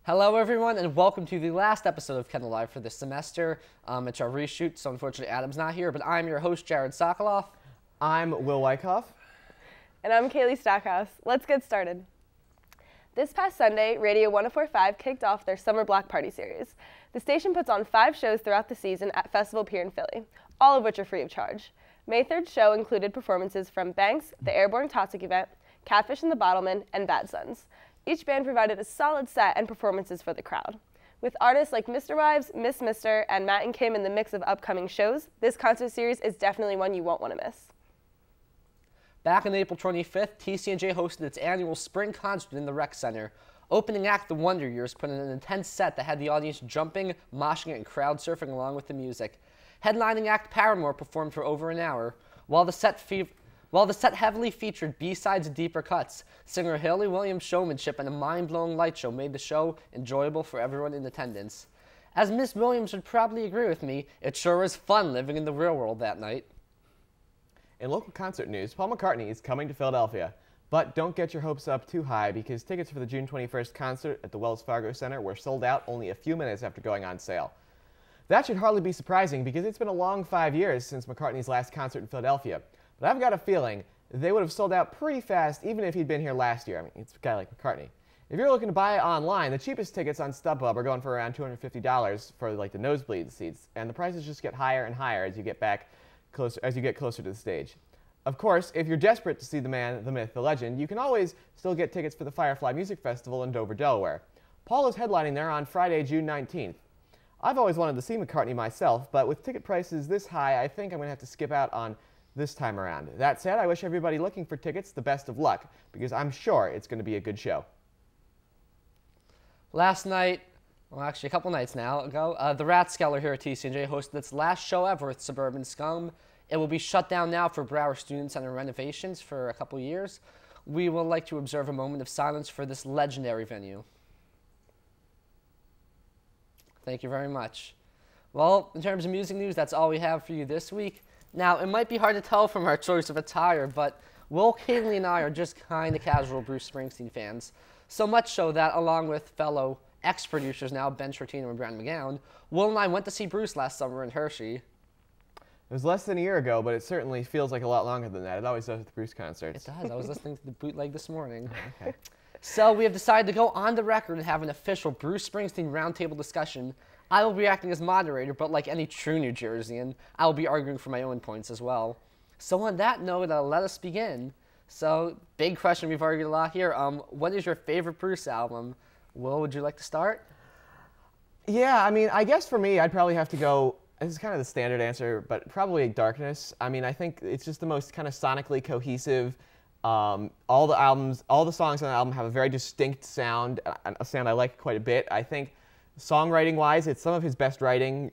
Hello, everyone, and welcome to the last episode of Kendall Live for this semester. It's our reshoot, so unfortunately Adam's not here, but I'm your host, Jared Sokoloff. I'm Will Wyckoff. And I'm Kaley Stockhaus. Let's get started. This past Sunday, Radio 104.5 kicked off their Summer Block Party series. The station puts on 5 shows throughout the season at Festival Pier in Philly, all of which are free of charge. May 3rd show included performances from Banks, the Airborne Toxic Event, Catfish and the Bottlemen, and Bad Sons. Each band provided a solid set and performances for the crowd. With artists like Mr. Wives, Miss Mister, and Matt and Kim in the mix of upcoming shows, this concert series is definitely one you won't want to miss. Back on April 25th, TCNJ hosted its annual spring concert in the Rec Center. Opening act The Wonder Years put in an intense set that had the audience jumping, moshing, and crowd surfing along with the music. Headlining act Paramore performed for over an hour, while the set heavily featured B-sides and deeper cuts. Singer Hayley Williams' showmanship and a mind-blowing light show made the show enjoyable for everyone in attendance. As Miss Williams would probably agree with me, it sure was fun living in the real world that night. In local concert news, Paul McCartney is coming to Philadelphia. But don't get your hopes up too high because tickets for the June 21st concert at the Wells Fargo Center were sold out only a few minutes after going on sale. That should hardly be surprising because it's been a long 5 years since McCartney's last concert in Philadelphia. But I've got a feeling they would have sold out pretty fast even if he'd been here last year. I mean, it's a guy like McCartney. If you're looking to buy it online, the cheapest tickets on StubHub are going for around $250 for like the nosebleed seats, and the prices just get higher and higher as you get closer to the stage. Of course, if you're desperate to see the man, the myth, the legend, you can always still get tickets for the Firefly Music Festival in Dover, Delaware. Paul is headlining there on Friday, June 19th. I've always wanted to see McCartney myself, but with ticket prices this high, I think I'm going to have to skip out on this time around. That said, I wish everybody looking for tickets the best of luck, because I'm sure it's going to be a good show. Last night, well actually a couple nights now ago, the Rathskeller here at TCNJ hosted its last show ever with Suburban Scum. It will be shut down now for Broward Student Center renovations for a couple years. We would like to observe a moment of silence for this legendary venue. Thank you very much. Well, in terms of music news, that's all we have for you this week. Now, it might be hard to tell from our choice of attire, but Will, Kaley, and I are just kind of casual Bruce Springsteen fans. So much so that, along with fellow ex-producers now, Ben Shortino and Brandon McGowan, Will and I went to see Bruce last summer in Hershey. It was less than a year ago, but it certainly feels like a lot longer than that. It always does with the Bruce concerts. It does. I was listening to the bootleg this morning. Okay. So we have decided to go on the record and have an official Bruce Springsteen roundtable discussion. I will be acting as moderator, but like any true New Jerseyan, I will be arguing for my own points as well. So on that note, let us begin. So, big question, we've argued a lot here. What is your favorite Bruce album? Will, would you like to start? Yeah, I mean, I guess for me, I'd probably have to go, this is kind of the standard answer, but probably Darkness. I mean, I think it's just the most kind of sonically cohesive. All the songs on the album have a very distinct sound, a sound I like quite a bit. I think songwriting-wise, it's some of his best writing,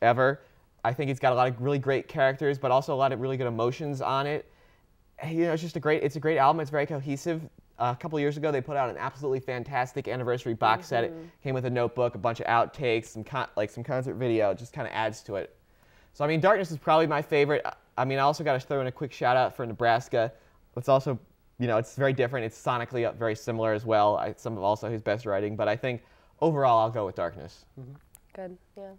ever. I think he's got a lot of really great characters, but also a lot of really good emotions on it. It's just a great album. It's very cohesive. A couple of years ago, they put out an absolutely fantastic anniversary box set. It came with a notebook, a bunch of outtakes, some concert video. It just kind of adds to it. So, I mean, Darkness is probably my favorite. I mean, I also got to throw in a quick shout-out for Nebraska. It's also, it's very different. It's sonically very similar as well. Some of also his best writing, but I think overall I'll go with Darkness. Good, yeah.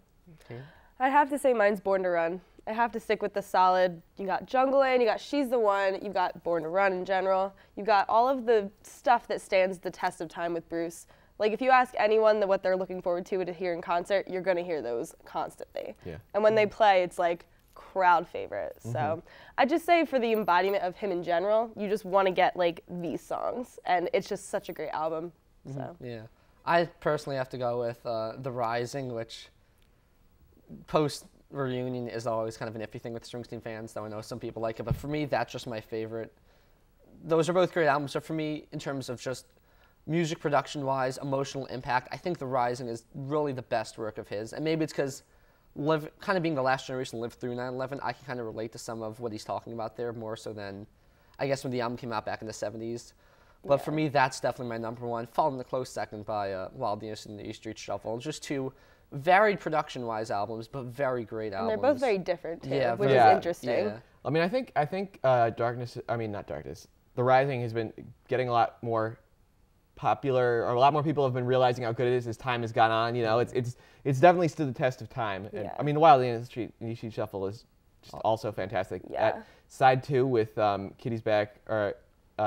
Okay. I'd have to say mine's Born to Run. I have to stick with the solid. You got Jungle Land, you got She's the One, you've got Born to Run in general. You've got all of the stuff that stands the test of time with Bruce. Like, if you ask anyone what they're looking forward to hear in concert, you're going to hear those constantly. Yeah. And when they play, it's like crowd favorite. So I'd just say for the embodiment of him in general, you just want to get like these songs, and it's just such a great album. So Yeah. I personally have to go with The Rising, which post-reunion is always kind of an iffy thing with Springsteen fans, though I know some people like it. But for me, that's just my favorite. Those are both great albums. So for me, in terms of just music production-wise, emotional impact, I think The Rising is really the best work of his. And maybe it's because kind of being the last generation to live through 9/11, I can kind of relate to some of what he's talking about there more so than, I guess, when the album came out back in the 70s. But for me, that's definitely my number one, followed in a close second by Wild News and the E Street Shuffle. Just two varied production-wise albums, but very great albums. And they're both very different, too, Yeah, which very- is interesting. Yeah. I mean, I think Darkness. I mean, not Darkness. The Rising has been getting a lot more popular, or a lot more people have been realizing how good it is as time has gone on. You know, it's definitely stood the test of time. And, Yeah. I mean, the Wild Indie Shuffle is just also fantastic. Yeah. At side 2 with Kitty's Back, or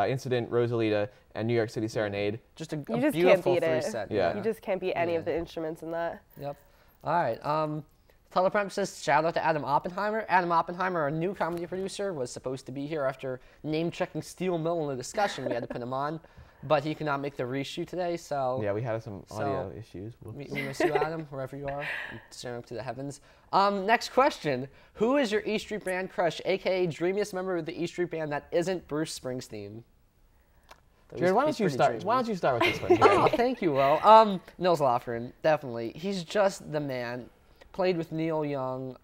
Incident, Rosalita, and New York City Serenade. Just a You just can't beautiful beat it. three-set. Yeah. You just can't beat any of Yeah. the instruments in that. Yep. All right. Teleprem says, shout out to Adam Oppenheimer. Adam Oppenheimer, our new comedy producer, was supposed to be here after name-checking Steel Mill in the discussion. We had to put him on, but he could not make the reshoot today, so... Yeah, we had some audio issues. We miss you, Adam, wherever you are. Staring up to the heavens. Next question. Who is your E Street Band crush, a.k.a. dreamiest member of the E Street Band that isn't Bruce Springsteen? Jared, why don't you start with this one? Oh, thank you, Will. Nils Lofgren, definitely. He's just the man. Played with Neil Young,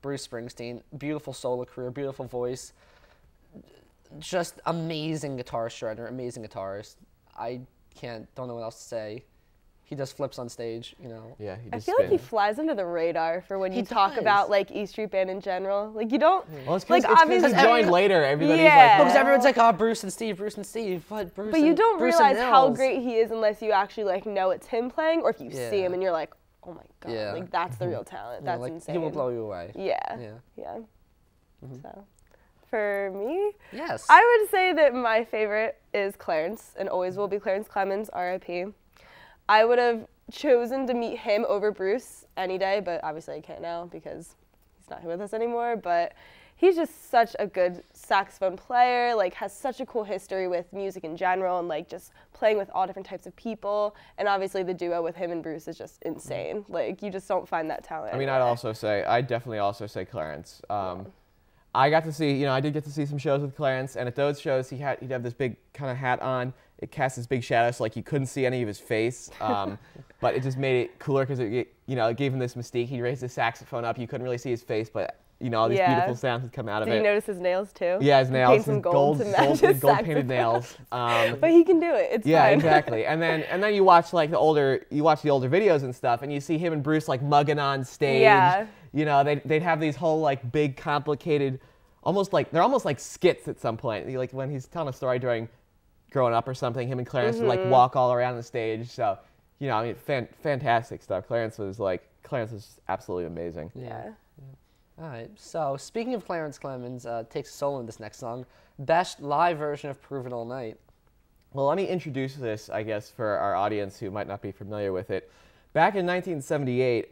Bruce Springsteen. Beautiful solo career, beautiful voice. Just amazing guitar shredder, amazing guitarist. Don't know what else to say. He does flips on stage, you know. Yeah, he I just feel like he spins. flies under the radar for when He you talk does. about like E Street Band in general. Like you don't Well, it's like because obviously he joined later. Everybody's Yeah. Because like, everyone's like, oh, Bruce and Steve, but Bruce But you and, don't Bruce realize and how Nils. great he is unless you actually like know it's him playing, or if you see Yeah. him and you're like, oh my god, Yeah. like that's the real talent. Yeah, That's like, insane. He will blow you away. Yeah. Yeah. Yeah. So, for me, Yes. I would say that my favorite is Clarence, and always will be Clarence Clemons, R.I.P. I would have chosen to meet him over Bruce any day, but obviously I can't now because he's not here with us anymore. But he's just such a good saxophone player, like has such a cool history with music in general, and like just playing with all different types of people. And obviously the duo with him and Bruce is just insane. Like you just don't find that talent. I mean, anywhere. I'd definitely also say Clarence. I got to see, I did get to see some shows with Clarence, and at those shows he'd have this big kind of hat on. It cast this big shadow, so like you couldn't see any of his face. But it just made it cooler because it gave him this mystique. He raised his saxophone up, you couldn't really see his face, but all these beautiful sounds would come out of Did it. you notice his nails too? Yeah, his nails, Paint some gold to match his gold painted saxophone. nails. But he can do it. It's Yeah, fine. exactly. And then you watch the older videos and stuff, and you see him and Bruce like mugging on stage. Yeah. They'd have these whole like big complicated, they're almost like skits at some point. Like when he's telling a story during growing up or something, him and Clarence would like walk all around the stage. So, fantastic stuff. Clarence was absolutely amazing. Yeah. All right. So speaking of Clarence Clemons, takes a solo in this next song. Best live version of "Prove It All Night." Well, let me introduce this, I guess, for our audience who might not be familiar with it. Back in 1978,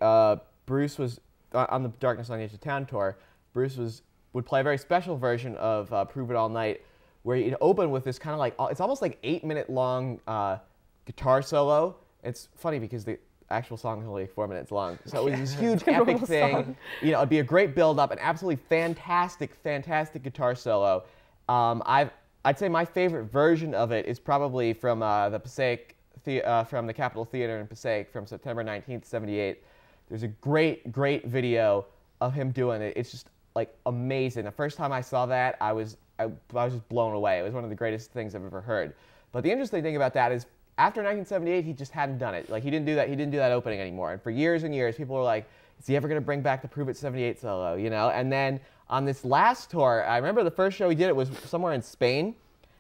Bruce was on the Darkness on the Edge of Town tour. Bruce would play a very special version of "Prove It All Night," where he'd open with this kind of like, it's almost like 8-minute long guitar solo. It's funny because the actual song is only 4 minutes long. So it was this huge epic thing. It'd be a great build-up, an absolutely fantastic guitar solo. I'd say my favorite version of it is probably from the Passaic, from the Capitol Theater in Passaic from September 19th, 78. There's a great video of him doing it. It's just like amazing. The first time I saw that, I was just blown away. It was one of the greatest things I've ever heard. But the interesting thing about that is, after 1978, he just hadn't done it. Like he didn't do that opening anymore. And for years and years, people were like, "Is he ever going to bring back the Prove It 78 solo?" And then on this last tour, I remember the first show he did it was somewhere in Spain,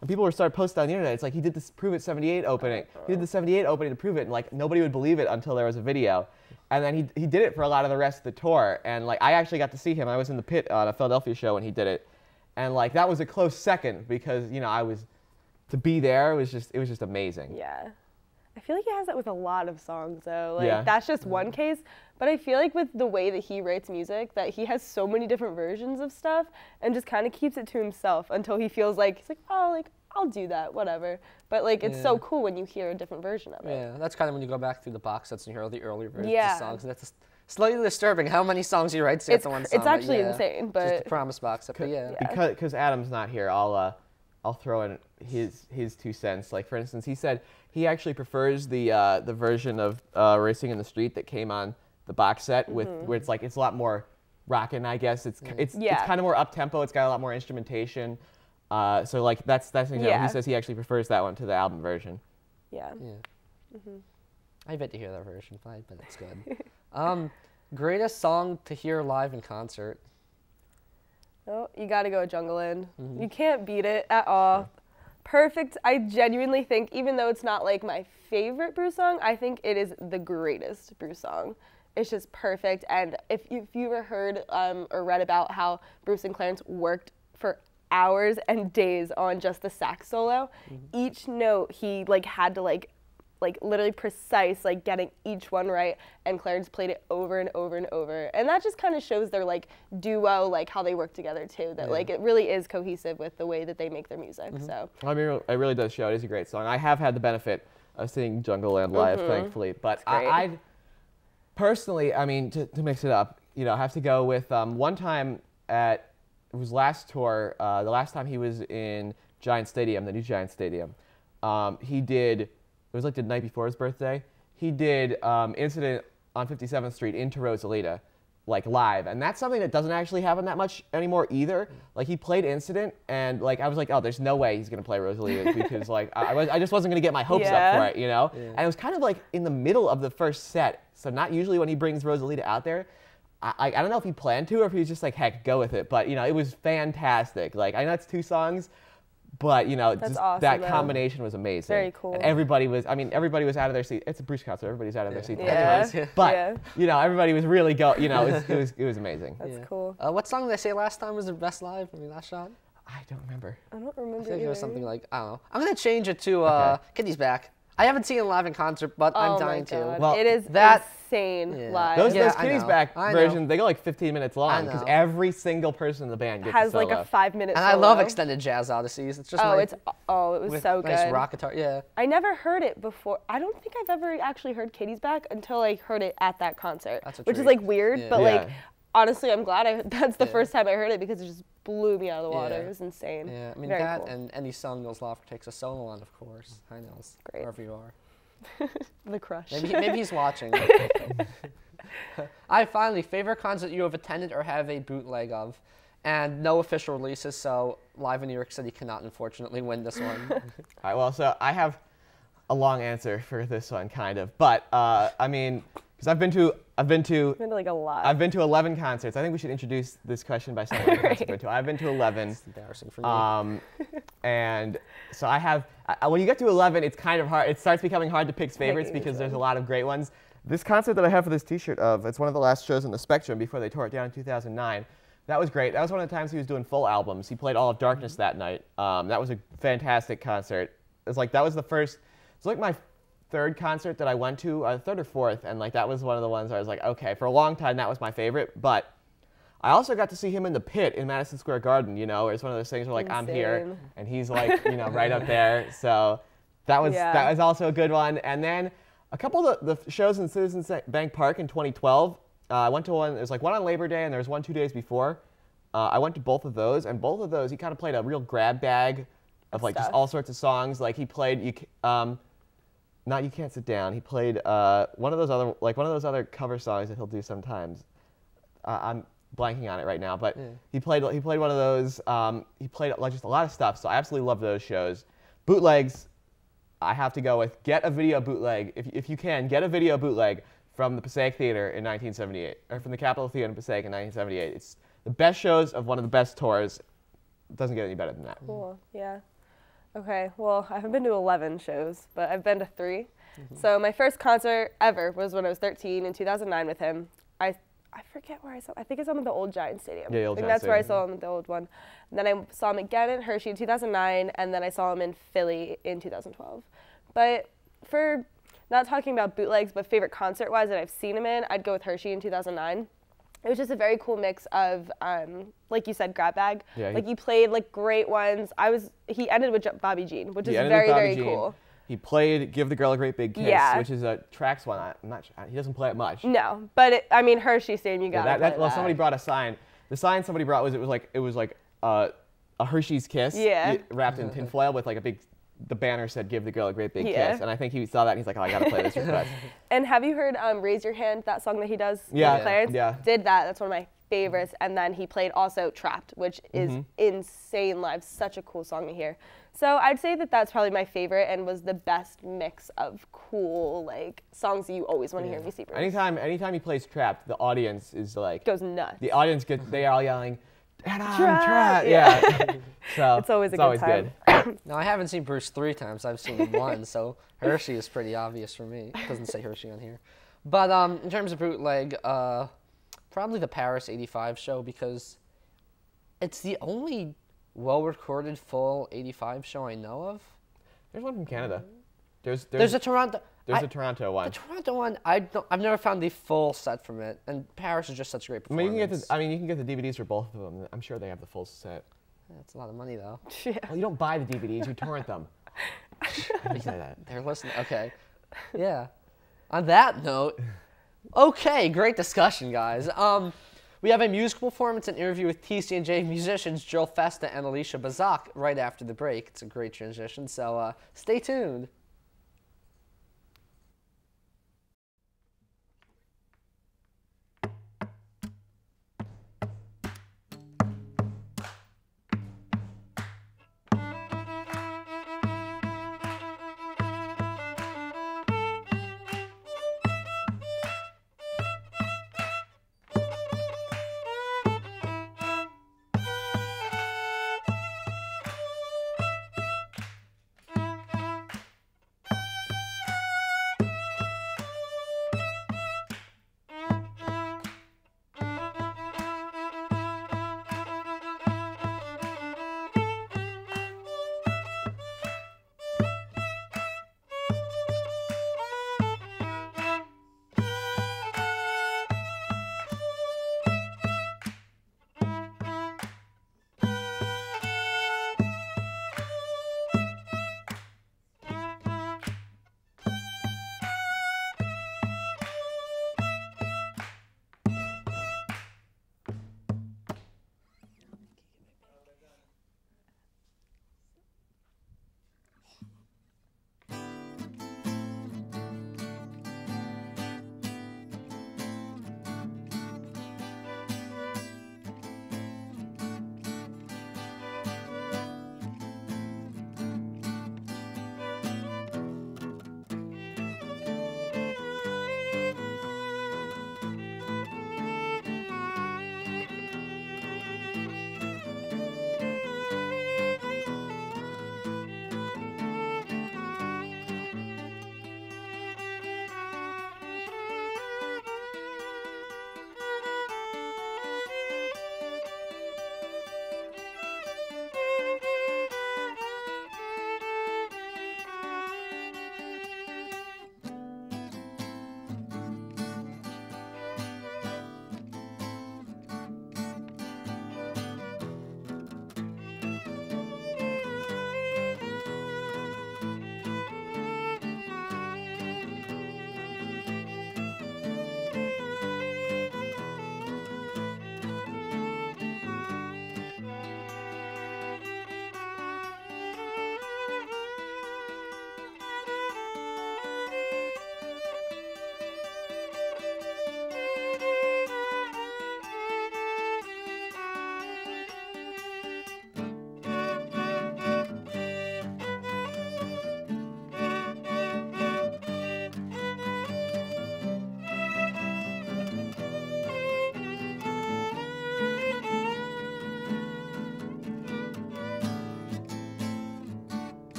and people were starting to post on the internet. It's like he did this Prove It 78 opening. He did the 78 opening to Prove It, and like nobody would believe it until there was a video. And then he did it for a lot of the rest of the tour. And like I actually got to see him. I was in the pit on a Philadelphia show when he did it, and like that was a close second because to be there, it was just amazing. Yeah. I feel like he has that with a lot of songs, though. Like, Yeah. that's just one case. But I feel like with the way that he writes music, that he has so many different versions of stuff and just kind of keeps it to himself until he feels like, he's like, oh, like, I'll do that, whatever. But, like, it's so cool when you hear a different version of it. Yeah, that's kind of when you go back through the box sets and hear all the earlier versions Yeah. of songs. And that's slightly disturbing how many songs he writes to get to one song. It's actually but yeah, insane, just but the Promise box set, but yeah. Because Adam's not here, I'll throw in his 2 cents. Like for instance, he said he actually prefers the version of Racing in the Street that came on the box set where it's a lot more rockin', I guess. It's kind of more up tempo. It's got a lot more instrumentation. So like that's an example. Yeah. He says he actually prefers that one to the album version. Yeah. Yeah. I bet to hear that version, but I bet it's good. Greatest song to hear live in concert? Oh, you got to go Jungle Inn. You can't beat it at all. perfect. I genuinely think, even though it's not like my favorite Bruce song, I think it is the greatest Bruce song. It's just perfect. And if you ever heard or read about how Bruce and Clarence worked for hours and days on just the sax solo, each note he like had to like literally precise, like getting each one right, and Clarence played it over and over and over. And that just kind of shows their like duo, like how they work together too, that like it really is cohesive with the way that they make their music. So I mean, it really does show. It is a great song. I have had the benefit of seeing Jungle Land live, thankfully, but I personally, I mean, to mix it up, you know, I have to go with one time at his last tour, the last time he was in Giant Stadium, the new Giant Stadium, he did, it was like the night before his birthday, he did Incident on 57th Street into Rosalita, like live. And that's something that doesn't actually happen that much anymore either. Like he played Incident and like I was like, oh, there's no way he's gonna play Rosalita because like I just wasn't gonna get my hopes up for it, you know? Yeah. And it was kind of like in the middle of the first set. So not usually when he brings Rosalita out there. I don't know if he planned to or if he was just like, heck, go with it. But you know, it was fantastic. Like I know it's 2 songs, but you know, just awesome, that combination was amazing. Very cool. And everybody was out of their seat. It's a Bruce concert. Everybody's out of their seat. Yeah. But you know, everybody was really you know, it was amazing. That's cool. What song did I say last time was the best live? I mean, last shot. I don't remember. I don't remember. I think it was something like, I don't know. I'm gonna change it to Kitty's Back. I haven't seen it live in concert, but I'm dying to. Well, it is insane live. Those Kitty's Back versions, they go like 15 minutes long because every single person in the band gets a solo. Has like a 5-minute solo. And I love extended jazz odysseys. It's just it was so good. Nice rock guitar, yeah. I never heard it before. I don't think I've ever actually heard Kitty's Back until I heard it at that concert, which is like weird, but like honestly, I'm glad that's the first time I heard it because it just blew me out of the water. It was insane. Yeah, I mean Very that cool. and any song Nils Lofgren takes a solo on, of course. Hi Nils, wherever you are. The crush. Maybe he's watching. Finally, favorite concert you have attended or have a bootleg of, and no official releases, so Live in New York City cannot unfortunately win this one. All right, well, so I have a long answer for this one, kind of, but I mean, because I've been to like a lot. I've been to 11 concerts. I think we should introduce this question by saying what concerts I've been to. I've been to 11. It's embarrassing for me. And so I have. When you get to 11, it's kind of hard. It starts becoming hard to pick favorites because there's a lot of great ones. This concert that I have for this T-shirt it's one of the last shows in the Spectrum before they tore it down in 2009. That was great. That was one of the times he was doing full albums. He played All of Darkness that night. That was a fantastic concert. It's like that was the first. It's like my 3rd concert that I went to, 3rd or 4th, and like that was one of the ones where I was like, okay, for a long time that was my favorite. But I also got to see him in the pit in Madison Square Garden. You know, it's one of those things where like I'm here and he's like you know right up there. So that was also a good one. And then a couple of the shows in Citizens Bank Park in 2012. I went to one. There's like one on Labor Day and there was one 2 days before. I went to both of those, and both of those he kind of played a real grab bag of like just all sorts of songs. Like he played not You Can't Sit Down. He played one of those other cover songs that he'll do sometimes. I'm blanking on it right now, but he played one of those. He played like just a lot of stuff. So I absolutely love those shows. Bootlegs, I have to go with get a video bootleg if you can get a video bootleg from the Passaic Theater in 1978 or from the Capitol Theater in Passaic in 1978. It's the best shows of one of the best tours. It doesn't get any better than that. Cool. Yeah. Okay, well, I haven't been to 11 shows, but I've been to 3. So my first concert ever was when I was 13 in 2009 with him. I forget where I saw him. I think I saw him at the old Giant Stadium. Yeah, the old I think Giant that's where I Stadium. saw him at the old one. And then I saw him again in Hershey in 2009, and then I saw him in Philly in 2012. But for not talking about bootlegs, but favorite concert-wise that I've seen him in, I'd go with Hershey in 2009. It was just a very cool mix of, like you said, grab bag. Yeah, like you played like great ones. He ended with Bobby Jean, which is very cool. He played "Give the Girl a Great Big Kiss," which is a Trax one. I'm not sure. He doesn't play it much. No, but I mean Hershey Stadium, you got to play that. Well, somebody brought a sign. The sign somebody brought was a Hershey's Kiss wrapped in tinfoil with like a big. The banner said, "Give the girl a great big kiss," and I think he saw that and he's like, "Oh, I gotta play this request." And have you heard "Raise Your Hand"? That song that he does with Clarence. Yeah. Did that? That's one of my favorites. And then he played also "Trapped," which is insane live. Such a cool song to hear. So I'd say that that's probably my favorite and was the best mix of cool like songs that you always want to hear when you see Bruce. Anytime he plays "Trapped," the audience is like goes nuts. The audience they are all yelling, "And I'm trapped!" Yeah. So it's always a good time. Good. Now, I haven't seen Bruce 3 times. I've seen him once, so Hershey is pretty obvious for me. It doesn't say Hershey on here. But in terms of bootleg, probably the Paris 85 show, because it's the only well-recorded full 85 show I know of. There's one from Canada. There's a Toronto. There's a Toronto one. The Toronto one, I've never found the full set from it, and Paris is just such a great performance. You can get the DVDs for both of them. I'm sure they have the full set. That's a lot of money, though. Yeah. Well, you don't buy the DVDs, you torrent them. I say that. They're listening. Okay. Yeah. On that note, okay, great discussion, guys. We have a musical performance and interview with TCNJ musicians Jill Festa and Alisha Basak right after the break. It's a great transition, so stay tuned.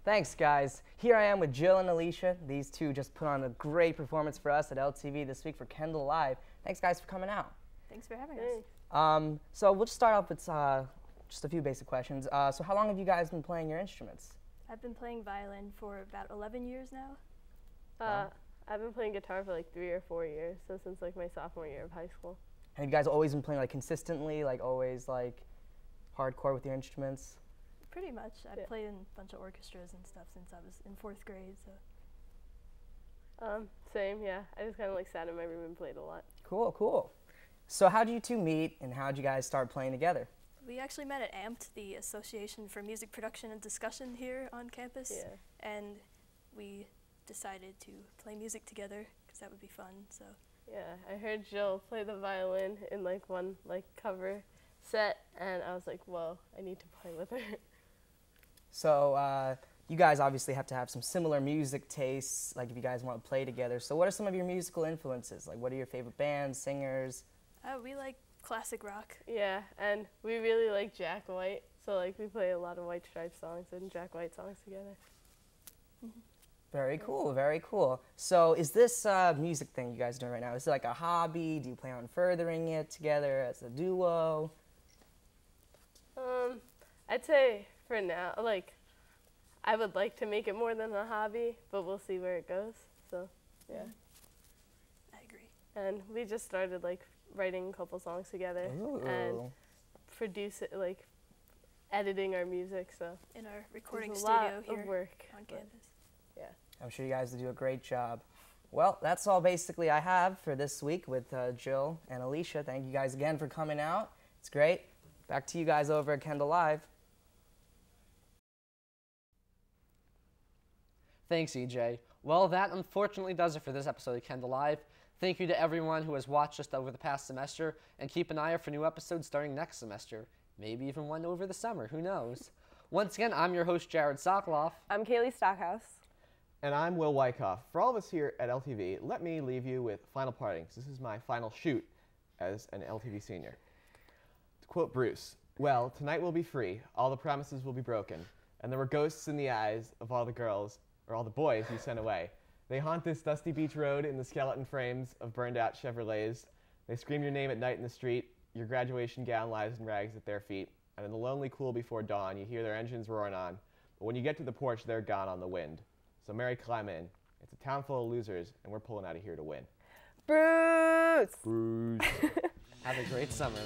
Thanks, guys. Here I am with Jill and Alisha. These two just put on a great performance for us at LTV this week for Kendall Live. Thanks, guys, for coming out. Thanks for having us. So we'll just start off with just a few basic questions. So how long have you guys been playing your instruments? I've been playing violin for about 11 years now. I've been playing guitar for like 3 or 4 years, so since like my sophomore year of high school. Have you guys always been playing like consistently, like always like hardcore with your instruments? Pretty much. I've played in a bunch of orchestras and stuff since I was in 4th grade. So. Same, yeah. I just kind of like sat in my room and played a lot. Cool, cool. So how did you two meet and how did you guys start playing together? We actually met at AMPT, the Association for Music Production and Discussion here on campus. Yeah. And we decided to play music together because that would be fun. So. Yeah, I heard Jill play the violin in like one like cover set, and I was like, whoa, I need to play with her. So you guys obviously have to have some similar music tastes, like if you guys want to play together. So what are some of your musical influences? Like what are your favorite bands, singers? We like classic rock. Yeah, and we really like Jack White, so like we play a lot of White Stripes songs and Jack White songs together. Very cool, very cool. So is this music thing you guys are doing right now, is it like a hobby? Do you plan on furthering it together as a duo? I'd say for now, like, I would like to make it more than a hobby, but we'll see where it goes, so, yeah. I agree. And we just started, like, writing a couple songs together and like, editing our music, so. In our recording There's a studio lot here of work on campus. Yeah. I'm sure you guys will do a great job. Well, that's all basically I have for this week with Jill and Alisha. Thank you guys again for coming out. It's great. Back to you guys over at Kendall Live. Thanks, EJ. Well, that unfortunately does it for this episode of Kendall Live. Thank you to everyone who has watched us over the past semester, and keep an eye out for new episodes starting next semester. Maybe even one over the summer, who knows? Once again, I'm your host, Jared Sokoloff. I'm Kaley Stockhaus. And I'm Will Wyckoff. For all of us here at LTV, let me leave you with final partings. This is my final shoot as an LTV senior. To quote Bruce, "Well, tonight will be free, all the promises will be broken, and there were ghosts in the eyes of all the girls, or all the boys you sent away. They haunt this dusty beach road in the skeleton frames of burned out Chevrolets. They scream your name at night in the street, your graduation gown lies in rags at their feet, and in the lonely cool before dawn, you hear their engines roaring on. But when you get to the porch, they're gone on the wind. So Mary, climb in. It's a town full of losers, and we're pulling out of here to win." Bruce! Bruce. Have a great summer.